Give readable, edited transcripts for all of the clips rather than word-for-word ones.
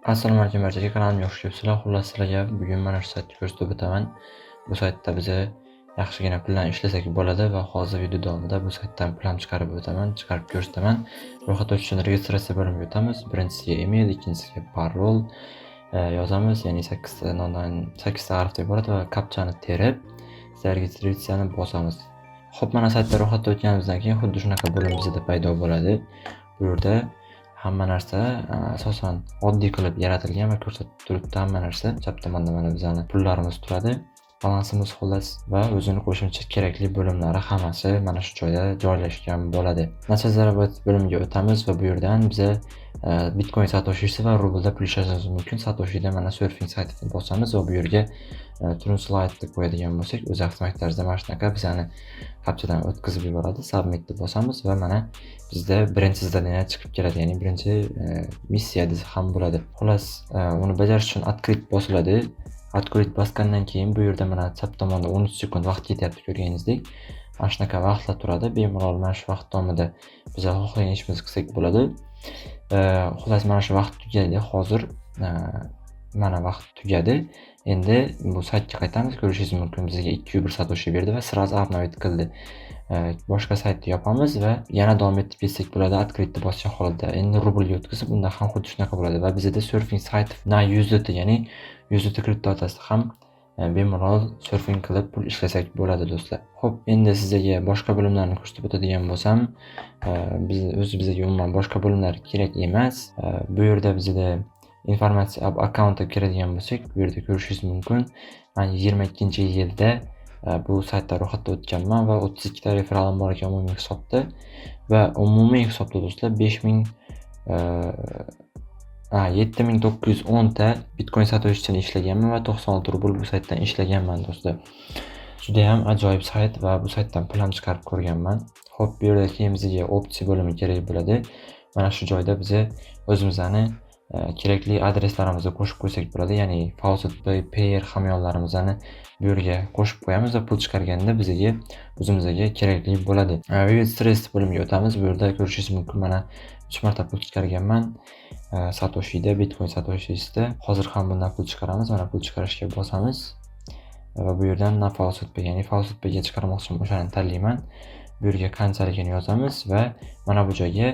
Assalomu alaykum barchaga, kanalimga xush kelibsizlar. Xullas sizlarga bugun mana shu saytni ko'rsatib o'taman. Bu saytda biza yaxshigina puldan ishlasak bo'ladi va hozir video davomida bu saytdan pul ham chiqarib ko'rsataman. Ro'yxat uchun registratsiya bo'limiga o'tamiz. Birinchisiga email, ikkinchisiga parol yozamiz, ya'ni 8 ta harfda iborat va kapchani terib, registratsiyani bosamiz. Xo'p, mana saytda ro'yxatga o'tganimizdan keyin xuddi shunaqa bo'lim bizda paydo bo'ladi. Bu yerda hamma narsa asosan oddiy qilib yaratilgan va ko'rsatib turibdi hamma narsa. Chap tomonda mana bizning pullarimiz turadi, balansimiz xullas va o'zini qo'shimcha kerakli bo'limlari hammasi mana shu joyda joylashgan bo'ladi. Nazarboyev bo'limiga o'tamiz va bu yerdan biza Bitcoin satoshisi va rublda pul ishlatishimiz mumkin. Satoshida mana surfing saytini bosamiz va bu yerga turn slide deb qo'yadigan bo'lsak, o'z avtomatik mana shunaqa bizani kapchadan o'tkazib yuboradi. Submit deb bosamiz va mana bizda birinchi zadaniya chiqib keladi, ya'ni birinchi missiya desa ham bo'ladi. Xullas, uni bajarish uchun открыть bosiladi. Открыть bosgandan keyin bu yerda mana chap tomonda 13 sekund vaqt ketyapti, ko'rganingizdek. Mana shunaqa vaqtlar turadi. Bemalol mana shu vaqt davomida biz xohlagan ishimizni qilsak bo'ladi. Xullas, mana shu vaqt tugadi. Hozir mana vaqt tugadi. Endi bu saytga qaytamiz. Ko'rishingiz mumkin, bizga 201 satoshi berdi va сразу обновить qildi. Boshqa saytni yopamiz va yana davom etib ketsak bo'ladi. Открыть deb bosgan holatda endi rublga o'tkazib, unda ham xuddi shunaqa bo'ladi va bizda surfing sayt na USDT, ya'ni USDT kriptovalyutasida ham bemalol surfing qilib pul ishlasak bo'ladi do'stlar. Xo'p, endi sizlarga boshqa bo'limlarni ko'rsatib o'tadigan bo'lsam, bizga umuman boshqa bo'limlar kerak emas. Bu yerda bizda informatsiya akkauntga kiradigan bo'lsak, bu yerda ko'rishingiz mumkin. Men 22-yilda bu saytda ro'yxatda o'tganman va 32 ta referalim bor ekan umumiy hisobda va umumiy hisobda do'stlar 7910 ta Bitcoin sotishdan ishlaganman va 96 rubl bu saytdan ishlaganman do'stlar. Juda ham ajoyib sayt va bu saytdan pul ham chiqarib ko'rganman. Xo'p, bu yerda keyin bizga opsiya bo'limi kerak bo'ladi. Mana shu joyda biz o'zimizni kerakli adreslarimizni qo'shib qo'ysak bo'ladi, ya'ni FaucetPay, Payer hamyonlarimizni bu yerga qo'shib qo'yamiz va pul chiqarganda bizga o'zimizga kerakli bo'ladi. Stress bo'limiga o'tamiz. Bu yerda ko'rishingiz mumkin, mana 3 marta pul chiqarganman Satoshida, Bitcoin Satoshisida. Hozir ham bundan pul chiqaramiz. Mana pul chiqarishga bosamiz va bu yerdan na FaucetPay, ya'ni FaucetPayga chiqarmoqchiman, o'shani tanlayman. Bu yerga qanchaligini yozamiz va mana bu joyga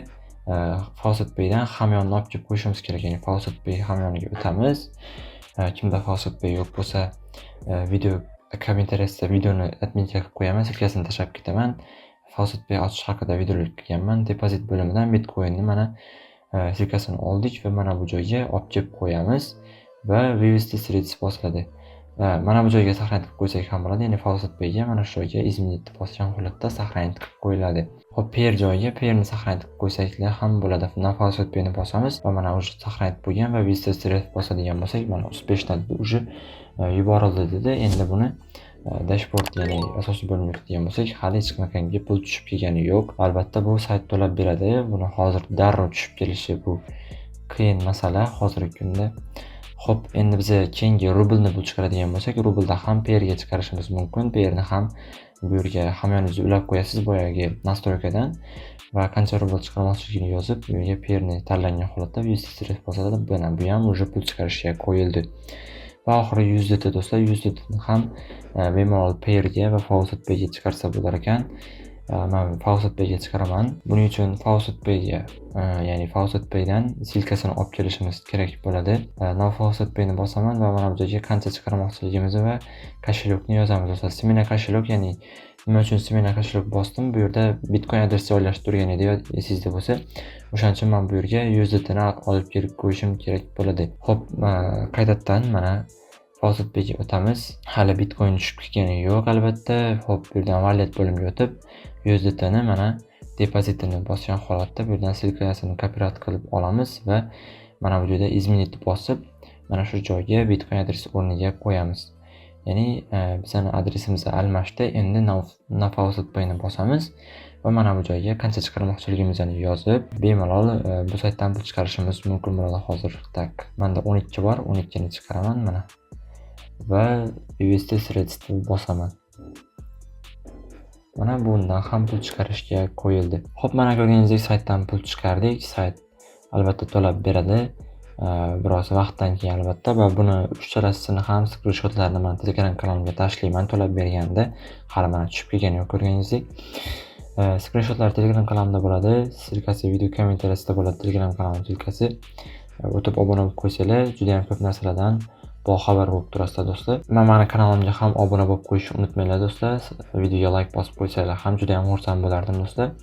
FaucetPaydan hamyonni olib kelib qo'yishimiz kerak, ya'ni FaucetPay hamyoniga o'tamiz. Kimda FaucetPay yo'q bo'lsa, video kommentariyada videoni adminga qilib qo'yaman, silkasini tashlab ketaman. FaucetPay ochish haqida videolar qilganman. Depozit bo'limidan Bitcoinni mana silkasini oldik va mana bu joyga olib kelib qo'yamiz va вывести средства bosiladi. Mana bu joyga сохранить qilib qo'ysak ham bo'ladi, ya'ni FaucetPayga mana shu joyga изменить deb bosgan holatda сохранить qilib qo'yiladi. Xo'p, Payer joyiga Payerni сохранить qilib qo'ysaklar ham bo'ladi. Na FaucetPayni bosamiz va mana уже сохранить bo'lgan va вывести средства bosadigan bo'lsak, mana успешно уже yuborildi dedi. Endi buni dashbord, ya'ni asosiy bo'limga kirgan bo'lsak, hali hech qanaqangi pul tushib kelgani yo'q. Albatta bu sayt to'lab beradi. Buni hozir darrov tushib kelishi bu qiyin masala hozirgi kunda. Xo'p, endi biz keyingi rublni pul chiqaradigan bo'lsak, rublda ham Payerga chiqarishimiz mumkin. Payerni ham bu yerga hamyoningizni ulab qo'yasiz boyagi nastroykadan va qancha rubl chiqarmoqchiligini yozib, bu yerga Payerni tanlangan holatda USDT bosiladi. Bu ham уже pul chiqarishga qo'yildi. Va oxiri USDT do'stlar, USDTni ham bemalol Payerga va FaucetPayga chiqarsa bo'lar ekan. Men FaucetPayga chiqaraman. Buning uchun FaucetPayga, ya'ni FaucetPaydan silkasini olib kelishimiz kerak bo'ladi. Now FaucetPayni bosaman va mana bu joyga qancha chiqarmoqchiligimizni va kошелёкni yozamiz do'stlar. Semina kошелёк, ya'ni nima uchun semina kошелёк bosdim? Bu yerda Bitcoin adresi joylashtirib turgan edi, esingizda bo'lsa. O'shaning uchun men bu yerga USDTni olib kelib qo'yishim kerak bo'ladi. Xo'p, qaytadan mana FaucetPayga o'tamiz. Hali Bitcoin tushib ketgani yo'q albatta. Xo'p, bu yerdan wallet bo'limiga o'tib, USDTni mana depozitini bosgan holatda bu yerdan silkasini kopirovat qilib olamiz va mana bu joyda изменить bosib, mana shu joyga Bitcoin adresi o'rniga qo'yamiz. Ya'ni bizning adresimizni almashdi. Endi na FaucetPayni bosamiz va mana bu joyga qancha chiqarmoqchiligimizni yozib, bemalol bu saytdan pul chiqarishimiz mumkin bo'ladi hozir. Tak, menda 12 bor, 12ni chiqaraman mana. Va вывести средства bosaman. Mana bundan ham pul chiqarishga qo'yildi. Xo'p, mana ko'rganingizdek saytdan pul chiqardik. Sayt albatta to'lab beradi. biroz vaqtdan keyin albatta va buni uchalasini ham skrinshotlarini men Telegram kanalimga tashlayman to'lab berganda. Hali mana tushib kelgani yo'q ko'rganingizdek. Skrinshotlar Telegram kanalimda bo'ladi. Ssilkasi video kommentariyasida bo'ladi Telegram kanalim ssilkasi. O'tib obuna bo'lib qo'ysanglar, juda ham ko'p narsalardan boxabar bo'lib turasizlar do'stlar. Mani kanalimga ham obuna bo'lib qo'yishni unutmanglar do'stlar. Videoga like bosib qo'ysanglar ham juda ham xursand bo'lardim do'stlar.